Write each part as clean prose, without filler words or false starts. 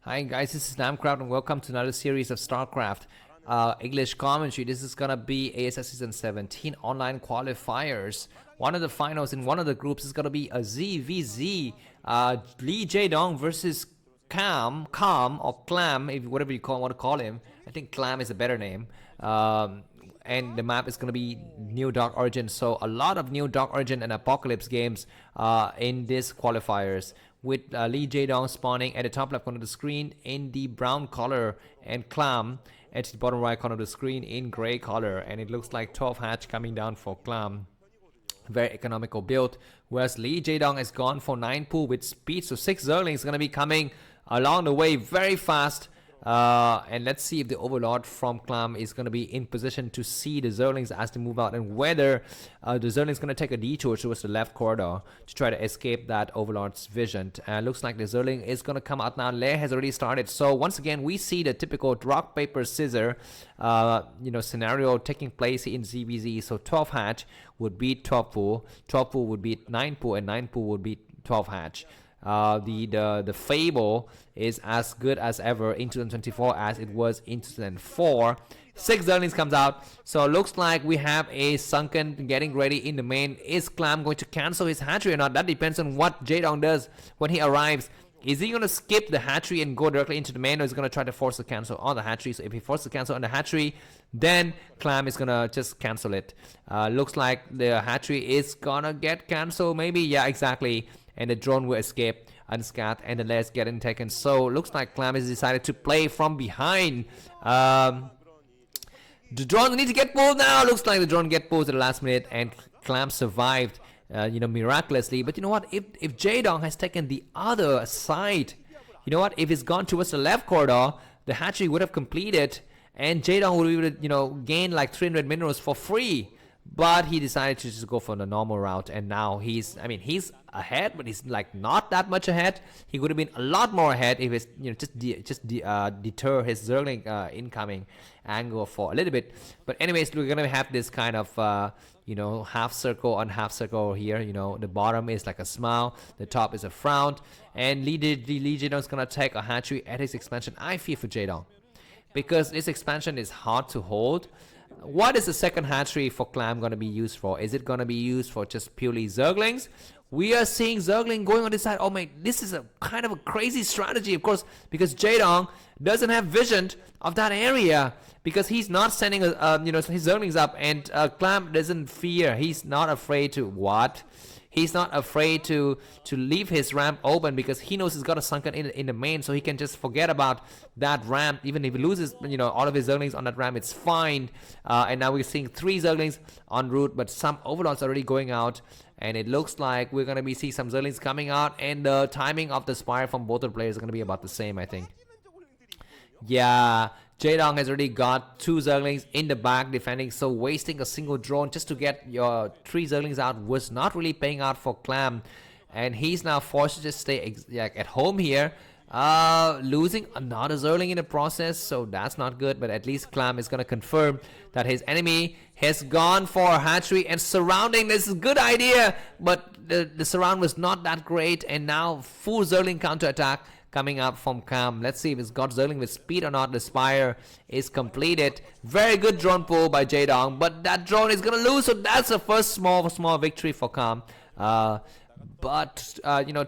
Hi guys, this is Namcraft and welcome to another series of Starcraft English commentary. This is gonna be ASL Season 17 online qualifiers. One of the finals in one of the groups is gonna be a ZvZ, Lee Jaedong versus Cam, or Clam, if whatever you want to call him. I think Clam is a better name. And the map is going to be New Dark Origin, so a lot of New Dark Origin and Apocalypse games in this qualifiers, with Lee Jaedong spawning at the top left corner of the screen in the brown color and Clam at the bottom right corner of the screen in gray color. And it looks like 12 hatch coming down for Clam. Very economical build, whereas Lee Jaedong has gone for 9 pool with speed, so 6 Zerlings is going to be coming along the way very fast. And let's see if the Overlord from Clam is going to be in position to see the Zerlings as they move out, and whether the Zerling is going to take a detour towards the left corridor to try to escape that Overlord's vision. Looks like the Zerling is going to come out now. Lair has already started, so once again we see the typical rock paper scissor scenario taking place in ZvZ. So 12 hatch would beat 12 pool, 12 pool would beat 9 pool, and 9 pool would beat 12 hatch. The fable is as good as ever in 2024 as it was in 2004. 6 Zerlings comes out, so it looks like we have a sunken getting ready in the main. Is Clam going to cancel his hatchery or not? That depends on what Jaedong does when he arrives. Is he going to skip the hatchery and go directly into the main, or is he going to try to force the cancel on the hatchery? So if he forces the cancel on the hatchery, then Clam is going to just cancel it. Looks like the hatchery is going to get cancelled, maybe. Yeah, exactly. And the drone will escape unscathed, and the layers getting taken. So looks like Clam has decided to play from behind. The drone need to get pulled now. Looks like the drone get pulled at the last minute, and Clam survived, miraculously. But you know what? If Jaedong has taken the other side, you know what? If it's gone towards the left corridor, the hatchery would have completed, and Jaedong would have, gained like 300 minerals for free. But he decided to just go for the normal route, and now he's ahead, but he's like not that much ahead. He could have been a lot more ahead if it's deter his Zerling incoming angle for a little bit. But anyways, we're gonna have this kind of half circle on half circle here. The bottom is like a smile, the top is a frown, and Lee Jaedong is gonna take a hatchery at his expansion. I fear for Jaedong because this expansion is hard to hold. What is the second hatchery for Clam going to be used for? Is it going to be used for just purely Zerglings? We are seeing Zergling going on this side. Oh man, this is a kind of a crazy strategy, of course, because Jaedong doesn't have vision of that area, because he's not sending his Zerglings up, and Clam doesn't fear. He's not afraid to what? He's not afraid to leave his ramp open, because he knows he's got a sunken in the main, so he can just forget about that ramp. Even if he loses all of his Zerglings on that ramp, it's fine. And now we're seeing 3 Zerglings en route, but some Overlords already going out, and it looks like we're gonna see some Zerglings coming out, and the timing of the Spire from both of the players is gonna be about the same, I think. Yeah, Jaedong has already got 2 Zerglings in the back defending, so wasting a single drone just to get your 3 Zerglings out was not really paying out for Clam, and he's now forced to just stay at home here, losing another Zerling in the process, so that's not good. But at least Clam is going to confirm that his enemy has gone for a hatchery, and surrounding this is a good idea, but the surround was not that great, and now full Zerling counterattack coming up from Cam. Let's see if it's got Zerling with speed or not. The Spire is completed. Very good drone pull by Jaedong, but that drone is gonna lose, so that's the first small victory for Cam. But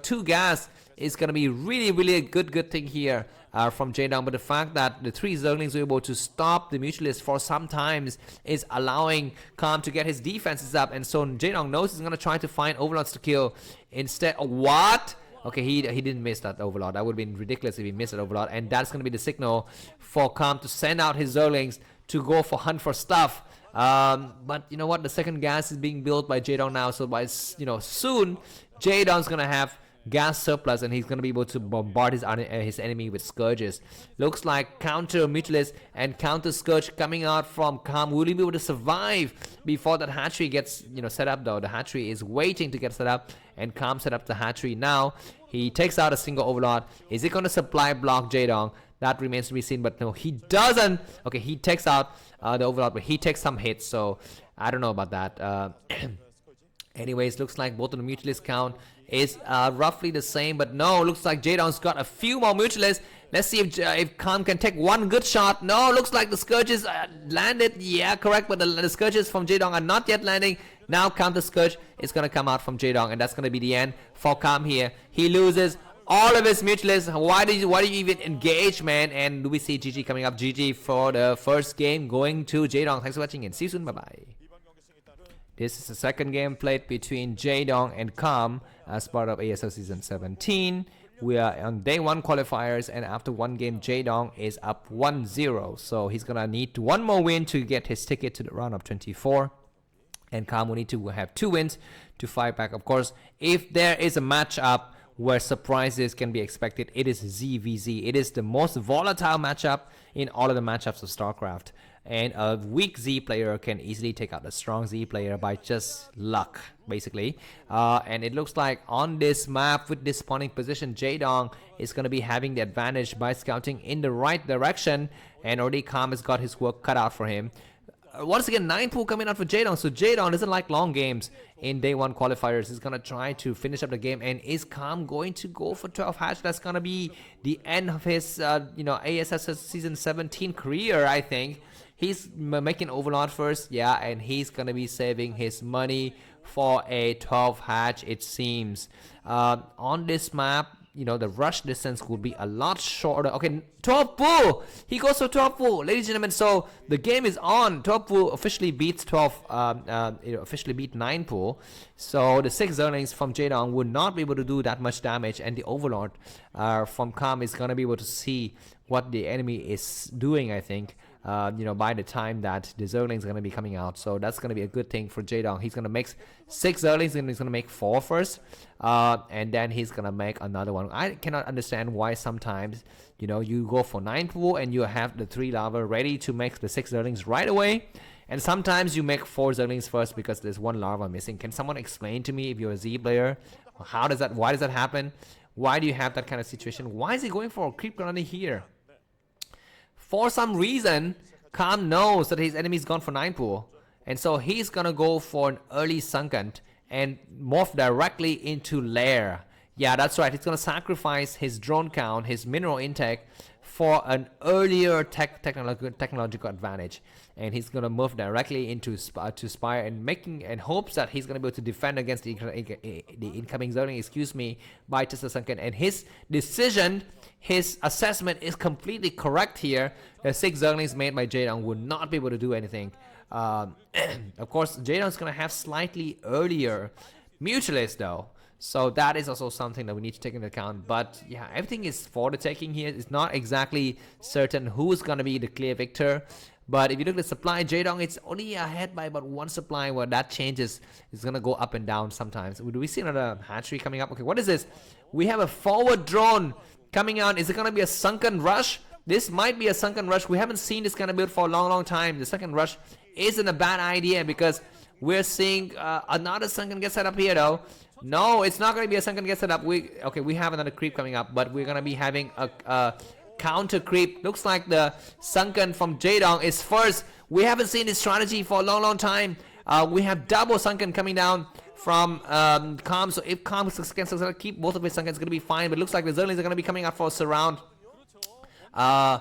2 gas is gonna be really a good thing here from Jaedong. But the fact that the 3 Zerglings were able to stop the Mutualist for some times is allowing Cam to get his defenses up, and so Jaedong knows he's gonna try to find Overlords to kill instead of what? Okay, he didn't miss that Overlord. That would have been ridiculous if he missed that Overlord. And that's going to be the signal for Cam to send out his Zerlings to go for hunt for stuff. But you know what? The second gas is being built by Jaedong now. So by soon, Jaedong's going to have gas surplus, and he's going to be able to bombard his enemy with Scourges. Looks like counter Mutualist and counter Scourge coming out from Cam. Will he be able to survive before that hatchery gets set up, though? The hatchery is waiting to get set up, and Cam set up the hatchery now. He takes out a single Overlord. Is it going to supply block Jaedong? That remains to be seen, but no, he doesn't. Okay, he takes out the Overlord, but he takes some hits, so I don't know about that. Anyways, looks like both of the Mutualist count is roughly the same, but no, looks like Jaedong's got a few more mutualists. Let's see if Calm can take one good shot. No, looks like the Scourges landed. Yeah, correct, but the Scourges from Jaedong are not yet landing. Now Counter Scourge is going to come out from Jaedong, and that's going to be the end for Calm here. He loses all of his mutualists. Why do you even engage, man? And do we see GG coming up? GG for the first game going to Jaedong. Thanks for watching and see you soon. Bye-bye. This is the second game played between Jaedong and Calm as part of ASL Season 17. We are on day 1 qualifiers, and after one game, Jaedong is up 1-0. So he's going to need one more win to get his ticket to the round of 24. And Calm will need to have 2 wins to fight back. Of course, if there is a matchup where surprises can be expected, it is ZvZ. It is the most volatile matchup in all of the matchups of Starcraft. And a weak Z player can easily take out a strong Z player by just luck, basically. And it looks like on this map with this spawning position, Jaedong is going to be having the advantage by scouting in the right direction. And already Calm has got his work cut out for him. Once again, 9 pool coming out for Jaedong. So Jaedong doesn't like long games in day 1 qualifiers. He's going to try to finish up the game. And is Calm going to go for 12 hatch? That's going to be the end of his, ASL Season 17 career, I think. He's making Overlord first, yeah, and he's going to be saving his money for a 12 hatch, it seems. On this map, the rush distance would be a lot shorter. Okay, 12 pool! He goes for 12 pool, ladies and gentlemen. So the game is on. 12 pool officially beats 12, officially beat 9 pool. So the 6 Zerlings from Jaedong would not be able to do that much damage, and the Overlord from Calm is going to be able to see what the enemy is doing, I think. By the time that the Zerling is going to be coming out. So that's going to be a good thing for Jaedong. He's going to make 6 Zerlings, and he's going to make 4 first. And then he's going to make another one. I cannot understand why sometimes, you go for 9 pool and you have the 3 lava ready to make the 6 Zerlings right away. And sometimes you make 4 Zerlings first because there's 1 larva missing. Can someone explain to me, if you're a Z player, why does that happen? Why do you have that kind of situation? Why is he going for a creep granny here? For some reason, Calm knows that his enemy's gone for 9 pool. And so he's going to go for an early sunken and morph directly into lair. Yeah, that's right. He's going to sacrifice his drone count, his mineral intake for an earlier technological advantage. And he's going to move directly into Spire and hopes that he's going to be able to defend against the incoming Zerling, by just a sunken. And his decision, his assessment is completely correct here. The 6 Zerlings made by Jaedong would not be able to do anything. Of course, Jaedong is going to have slightly earlier mutualists though. So that is also something that we need to take into account. But yeah, everything is for the taking here. It's not exactly certain who's going to be the clear victor. But if you look at the supply, Jaedong, it's only ahead by about 1 supply, where that changes. It's going to go up and down sometimes. Do we see another hatchery coming up? Okay, what is this? We have a forward drone coming out. Is it going to be a sunken rush? This might be a sunken rush. We haven't seen this kind of build for a long time. The sunken rush isn't a bad idea because we're seeing another sunken get set up here though. No, it's not going to be a sunken get set up. We have another creep coming up, but we're going to be having a counter creep. Looks like the sunken from Jaedong is first. We haven't seen this strategy for a long time. We have double sunken coming down from Calm. So if Calm can keep both of his sunken, it's going to be fine. But it looks like the Zerlings are going to be coming out for a surround. Yeah,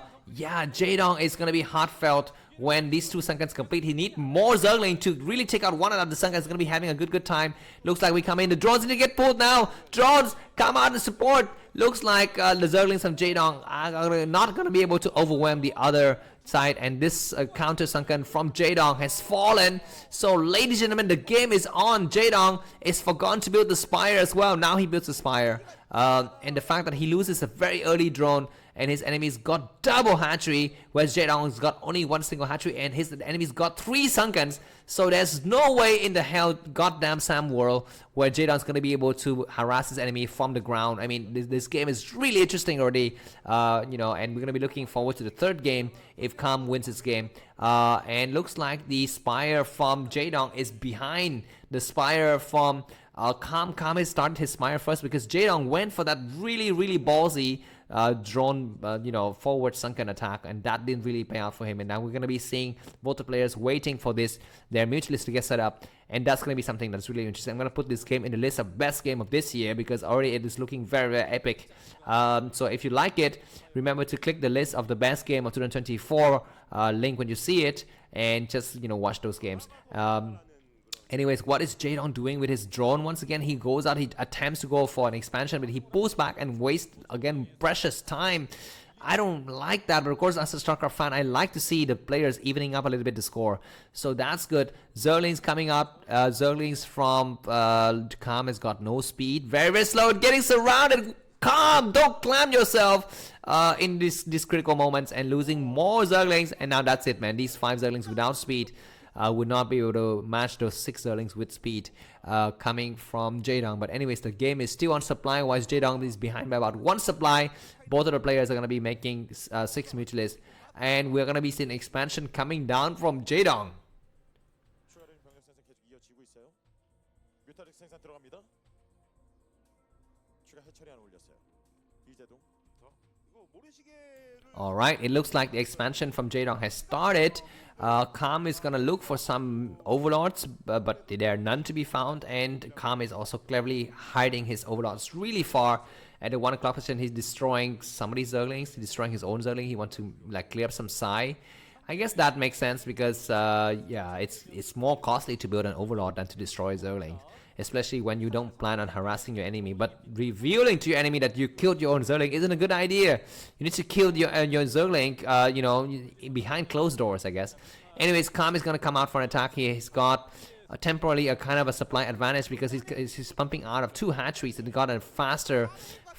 Jaedong is going to be heartfelt when these 2 sunkens complete. He needs more Zerling to really take out one of the sunkens. Is going to be having a good time. Looks like we come in. The drones need to get pulled now. Drones, come out and support. Looks like the Zerlings from Jaedong are not going to be able to overwhelm the other side. And this counter sunken from Jaedong has fallen. So, ladies and gentlemen, the game is on. Jaedong is forgotten to build the Spire as well. Now he builds the Spire. And the fact that he loses a very early drone and his enemies got double hatchery, whereas Jaedong's got only 1 single hatchery, and his enemies got 3 sunkens. So there's no way in the hell goddamn Sam world where Jaedong's going to be able to harass his enemy from the ground. I mean, this game is really interesting already, and we're going to be looking forward to the 3rd game if Calm wins this game. And looks like the Spire from Jaedong is behind the Spire from Calm. Calm has started his Spire first because Jaedong went for that really ballsy drone, forward sunken attack, and that didn't really pay out for him. And now we're going to be seeing both the players waiting for their mutualist to get set up, and that's going to be something that's really interesting. I'm going to put this game in the list of best game of this year because already it is looking very, very epic. So if you like it, remember to click the list of the best game of 2024 link when you see it, and just watch those games. Anyways, what is Jaedong doing with his drone? Once again, he goes out, he attempts to go for an expansion, but he pulls back and wastes, again, precious time. I don't like that, but of course, as a Starcraft fan, I like to see the players evening up a little bit the score. So that's good. Zerling's coming up. Zerling's from Calm has got no speed. Very, very slow. Getting surrounded. Calm, don't clam yourself in these critical moments, and losing more Zerlings. And now that's it, man. These 5 Zerlings without speed would not be able to match those 6 Zerlings with speed coming from Jaedong. But anyways, the game is still on supply wise. Jaedong is behind by about 1 supply. Both of the players are going to be making 6 mutualists, and we're going to be seeing expansion coming down from Jaedong. Alright, it looks like the expansion from Jaedong has started. Calm is gonna look for some overlords, but there are none to be found, and Calm is also cleverly hiding his overlords really far. At the 1 o'clock position, he's destroying somebody's Zerlings, he's destroying his own Zerling. He wants to clear up some Psi. I guess that makes sense because yeah, it's more costly to build an overlord than to destroy Zerlings, especially when you don't plan on harassing your enemy. But revealing to your enemy that you killed your own Zerling isn't a good idea. You need to kill your Zerling, behind closed doors, I guess. Anyways, Calm is going to come out for an attack here. He's got temporarily a kind of a supply advantage because he's pumping out of 2 hatcheries and got a faster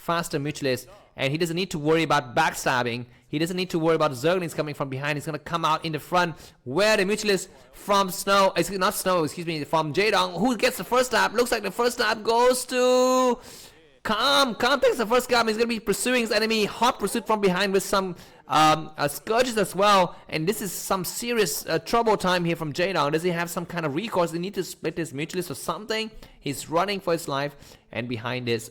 mutualist. And he doesn't need to worry about backstabbing. He doesn't need to worry about Zerglings coming from behind. He's going to come out in the front where the mutualist from from Jaedong, who gets the first stab. Looks like the first stab goes to Calm. Calm takes the first stab. He's going to be pursuing his enemy. Hot pursuit from behind with some scourges as well. And this is some serious trouble time here from Jaedong. Does he have some kind of recourse? They need to split his mutualist or something. He's running for his life. And behind this,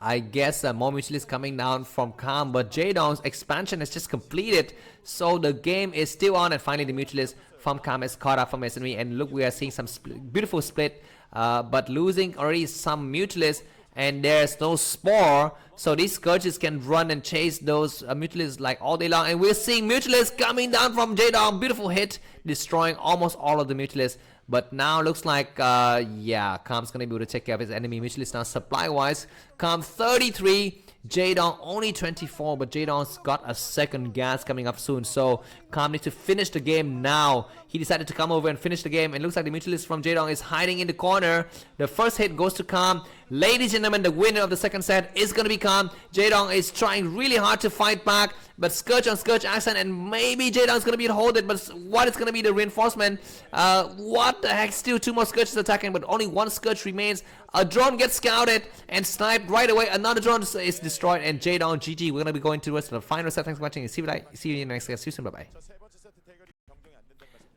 I guess more mutualists coming down from Calm, but Jaedong's expansion has just completed, so the game is still on, and finally the mutualist from Calm is caught up from his enemy. And look, we are seeing some beautiful split, but losing already some mutualists, and there's no spore, so these scourges can run and chase those mutualists like all day long. And we're seeing mutualists coming down from Jaedong. Beautiful hit, destroying almost all of the mutualists. But now looks like, yeah, Calm's going to be able to take care of his enemy mutualist now. Supply-wise, Calm 33, Jaedong only 24, but Jaedong's got a second gas coming up soon. So Calm needs to finish the game now. He decided to come over and finish the game. It looks like the mutualist from Jaedong is hiding in the corner. The first hit goes to Calm. Ladies and gentlemen, the winner of the second set is going to be Calm. Jaedong is trying really hard to fight back, but Scourge on Scourge accent, and maybe Jaedong's going to be able to hold it. But what is going to be the reinforcement? What the heck? Still 2 more Scourges attacking, but only 1 Scourge remains. A drone gets scouted and sniped right away. Another drone is destroyed, and Jaedong GG. We're going to be going towards the final set. Thanks for watching. See you in the next class. See you soon. Bye-bye.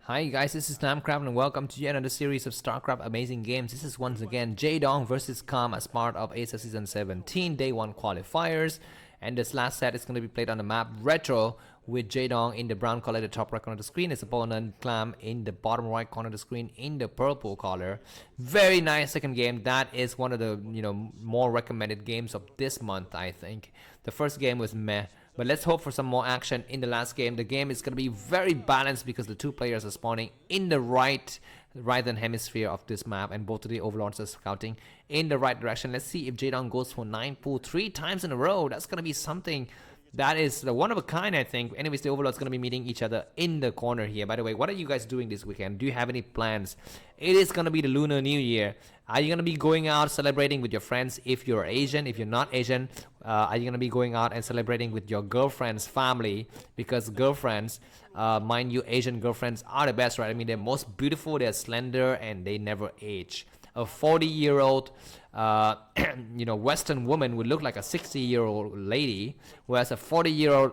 Hi guys, this is Starcraft and welcome to yet another series of Starcraft amazing games. This is once again Jaedong versus Calm as part of ASL Season 17 Day 1 qualifiers. And this last set is going to be played on the map Retro, with Jaedong in the brown color at the top right corner of the screen, his opponent Calm in the bottom right corner of the screen in the purple color. Very nice second game. That is one of the more recommended games of this month, I think. The first game was meh, but let's hope for some more action in the last game. The game is going to be very balanced because the 2 players are spawning in the right-hand hemisphere of this map, and both of the overlords are scouting in the right direction. Let's see if Jaedong goes for 9 pull 3 times in a row. That's going to be something that is the one of a kind, I think. Anyways, the overlords going to be meeting each other in the corner here. By the way, what are you guys doing this weekend? Do you have any plans? It is going to be the Lunar New Year. Are you going to be going out celebrating with your friends if you're Asian? If you're not Asian, are you going to be going out and celebrating with your girlfriend's family? Because girlfriends, mind you, Asian girlfriends are the best, right? I mean, they're most beautiful, they're slender, and they never age. A 40-year-old Western woman would look like a 60-year-old lady, whereas a 40-year-old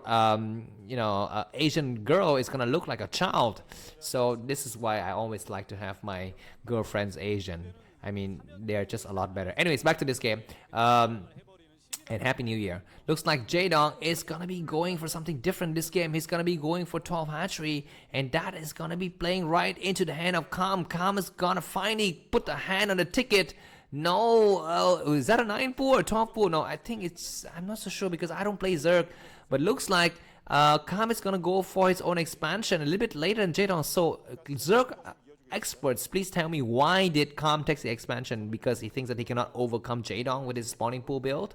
Asian girl is gonna look like a child. So this is why I always like to have my girlfriends Asian. I mean, they're just a lot better. Anyways, back to this game. and Happy New Year. Looks like Jaedong is gonna be going for something different this game. He's gonna be going for 12 hatchery, and that is gonna be playing right into the hand of Calm. Calm is gonna finally put the hand on the ticket. No, is that a 9 pool or 12 pool? No, I think it's, I'm not so sure because I don't play Zerg, but looks like Calm is gonna go for his own expansion a little bit later than Jaedong. So Zerg experts, please tell me, why did Calm take the expansion? Because he thinks that he cannot overcome Jaedong with his spawning pool build,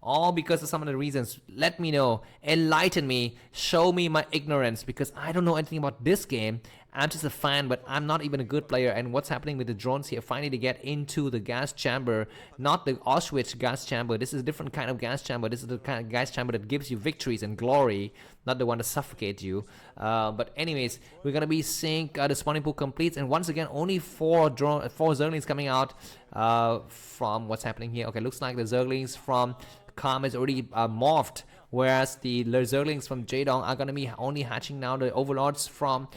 or because of some of the reasons? Let me know, enlighten me, show me my ignorance, because I don't know anything about this game. I'm just a fan, but I'm not even a good player. And what's happening with the drones here? Finally, to get into the gas chamber, not the Auschwitz gas chamber. This is a different kind of gas chamber. This is the kind of gas chamber that gives you victories and glory, not the one that suffocates you. But anyways, we're gonna be seeing the spawning pool completes, and once again, only four Zerglings coming out from what's happening here. Okay, looks like the Zerglings from Calm is already morphed, whereas the Zerglings from Jaedong are gonna be only hatching now. The overlords from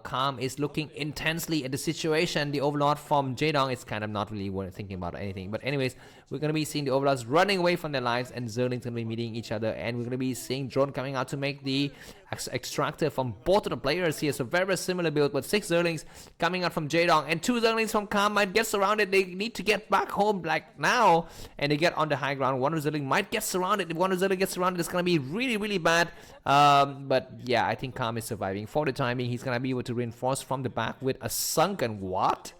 Calm is looking intensely at the situation. The overlord from Jaedong is kind of not really thinking about anything. But anyways, we're going to be seeing the overlords running away from their lives, and Zerlings going to be meeting each other. And we're going to be seeing drone coming out to make the extractor from both of the players here. So very similar build, but 6 Zerlings coming out from Jaedong, and 2 Zerlings from Calm might get surrounded. They need to get back home like now, and they get on the high ground. One Zerling might get surrounded. If one Zerling gets surrounded, it's going to be really bad. But yeah, I think Calm is surviving for the time being. He's going to be able to reinforce from the back with a sunken. What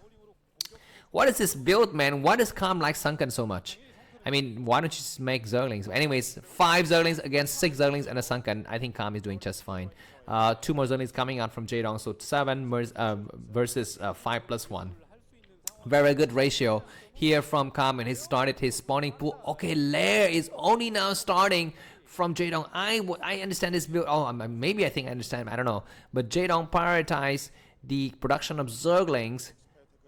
is this build, man? Why does Calm like sunken so much? I mean, why don't you just make Zerlings? Anyways, 5 Zerlings against 6 Zerlings and a sunken. I think Calm is doing just fine. 2 more Zerlings coming out from Jaedong, so 7 versus 5 plus 1. Very good ratio here from Calm, and he started his spawning pool. Okay, Lair is only now starting from Jaedong. I understand this build. Oh, maybe I think I understand. I don't know. But Jaedong prioritized the production of Zerglings,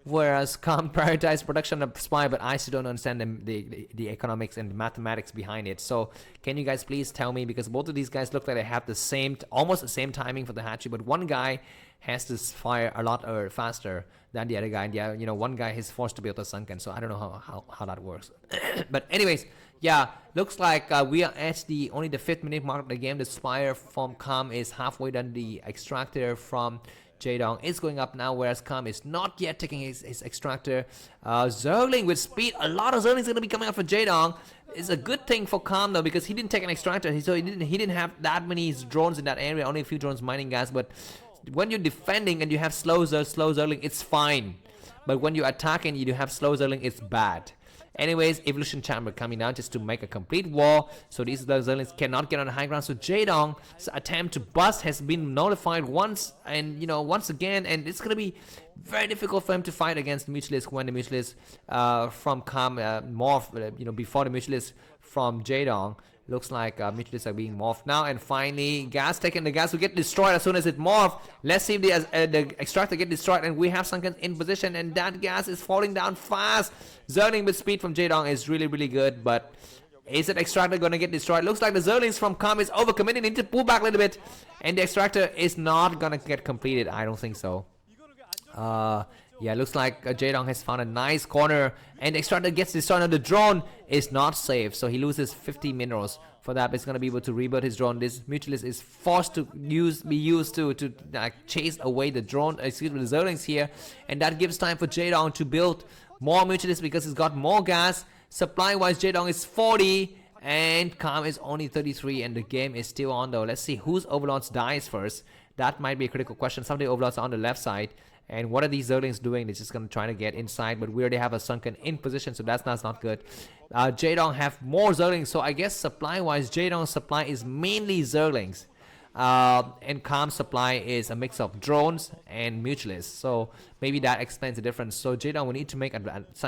whereas Calm prioritized production of Spy. But I still don't understand the economics and the mathematics behind it. So can you guys please tell me? Because both of these guys look like they have the same, almost the same timing for the hatchery, but one guy has to fire a lot faster than the other guy. And yeah, you know, one guy is forced to build a sunken. So I don't know how that works. But anyways, yeah, looks like we are at only the 5th minute mark of the game. The Spire from Calm is halfway done. The extractor from Jaedong is going up now, whereas Calm is not yet taking his extractor. Zergling with speed. A lot of Zerglings going to be coming out for Jaedong. It's a good thing for Calm though, because he didn't take an extractor. So he didn't have that many drones in that area. Only a few drones mining gas. But when you're defending and you have slow Zergling, it's fine. But when you're attacking and you have slow Zergling, it's bad. Anyways, Evolution Chamber coming down just to make a complete wall, so these Zerlings cannot get on the high ground. So Jaedong's attempt to bust has been nullified once, and you know, once again, and it's gonna be very difficult for him to fight against the Mutualist when the Mutualist from Calm morph, you know, before the Mutualist from Jaedong. Looks like Mutualists are being morphed now, and finally gas taken. The gas will get destroyed as soon as it morph. Let's see if the extractor get destroyed, and we have sunken in position, and that gas is falling down fast. Zerling with speed from Jaedong is really good, but is that extractor gonna get destroyed? Looks like the Zerlings from Calm is overcommitted. Need to pull back a little bit, and the extractor is not gonna get completed. I don't think so. Yeah, looks like Jaedong has found a nice corner, and the extractor gets destroyed. Now the drone is not safe, so he loses 50 minerals for that. But he's gonna be able to rebuild his drone. This Mutualist is forced to be used to chase away the drone, the Zerlings here, and that gives time for Jaedong to build more Mutualists because he's got more gas. Supply-wise, Jaedong is 40. And Calm is only 33, and the game is still on though. Let's see whose overlords dies first. That might be a critical question. Some of the overlords are on the left side. And what are these Zerlings doing? They're just going to try to get inside, but we already have a sunken in position, so that's not good. Jaedong have more Zerlings, so I guess supply-wise, Jaedong's supply is mainly Zerlings. And Calm's supply is a mix of drones and Mutualists, so maybe that explains the difference. So Jaedong will need to make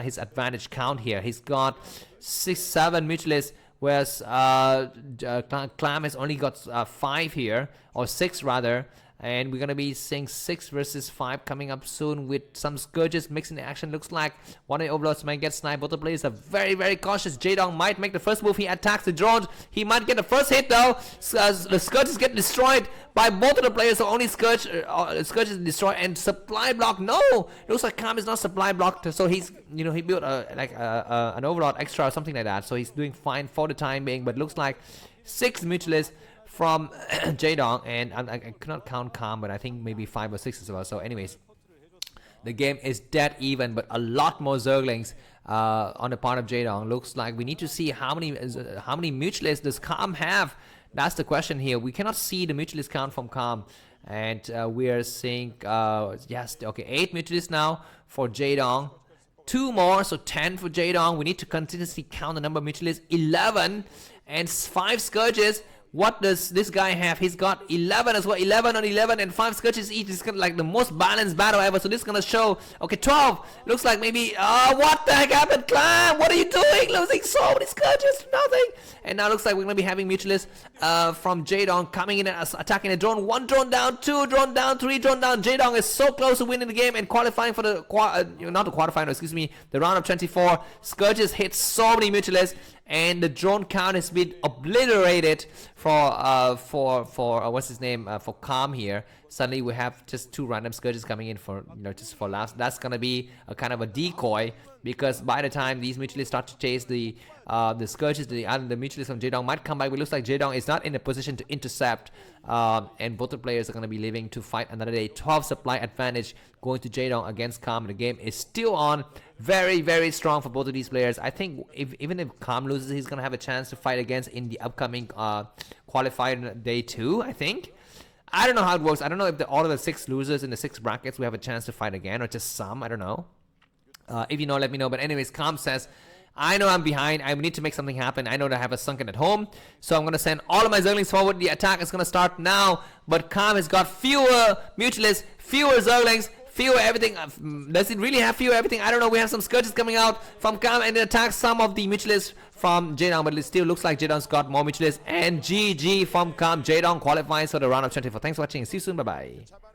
his advantage count here. He's got 6-7 Mutualists, whereas Calm has only got 5 here, or 6 rather. and we're gonna be seeing 6 versus 5 coming up soon with some Scourges mixing the action. Looks like one of the overlords might get sniped. Both the players are very cautious. Jaedong might make the first move. He attacks the drones. He might get the first hit though. The Scourges get destroyed by both of the players. So only Scourge is destroyed, and supply block. No, looks like Calm is not supply blocked. So he's, you know, he built an overlord extra or something like that. So he's doing fine for the time being. But looks like 6 mutualists from Jaedong, and I cannot count Calm, but I think maybe 5 or 6 as well. So anyways, the game is dead even, but a lot more Zerglings on the part of Jaedong. Looks like we need to see how many mutualists does Calm have. That's the question here. We cannot see the mutualist count from Calm, and we are seeing yes, okay, 8 mutualists now for Jaedong. 2 more, so 10 for Jaedong. We need to continuously count the number of mutualists. 11 and 5 Scourges. What does this guy have? He's got 11 as well. 11 on 11 and 5 Scourges each. It's gonna, like, the most balanced battle ever. So this is gonna show. Okay, 12. Looks like maybe. What the heck happened, Clam? What are you doing? Losing so many Scourges to nothing. And now looks like we're gonna be having mutualists from Jaedong coming in and attacking a drone. 1 drone down, 2 drone down, 3 drone down. Jaedong is so close to winning the game and qualifying for the not the quarterfinal, excuse me, the round of 24. Scourges hit so many mutualists, and the drone count has been obliterated for what's his name, for Calm here. Suddenly we have just 2 random Scourges coming in for, you know, just for laughs. That's gonna be a kind of a decoy, because by the time these mutualists start to chase the Scourges, the mutualists from Jaedong might come back. But it looks like Jaedong is not in a position to intercept, and both the players are going to be leaving to fight another day. 12 supply advantage going to Jaedong against Calm. The game is still on. Very strong for both of these players. I think even if Calm loses, he's going to have a chance to fight against in the upcoming qualifier day 2, I think. I don't know how it works. I don't know if all of the 6 losers in the 6 brackets we have a chance to fight again, or just some. I don't know. If you know, let me know. But anyways, Calm says, I know I'm behind. I need to make something happen. I know that I have a sunken at home. So I'm going to send all of my Zerglings forward. The attack is going to start now. But Calm has got fewer mutualists, fewer Zerglings, fewer everything. Does it really have fewer everything? I don't know. We have some Scourges coming out from Calm, and it attacks some of the mutualists from Jaedong. But it still looks like Jaedong's got more mutualists. And GG from Calm. Jaedong qualifies for the round of 24. Thanks for watching. See you soon. Bye-bye.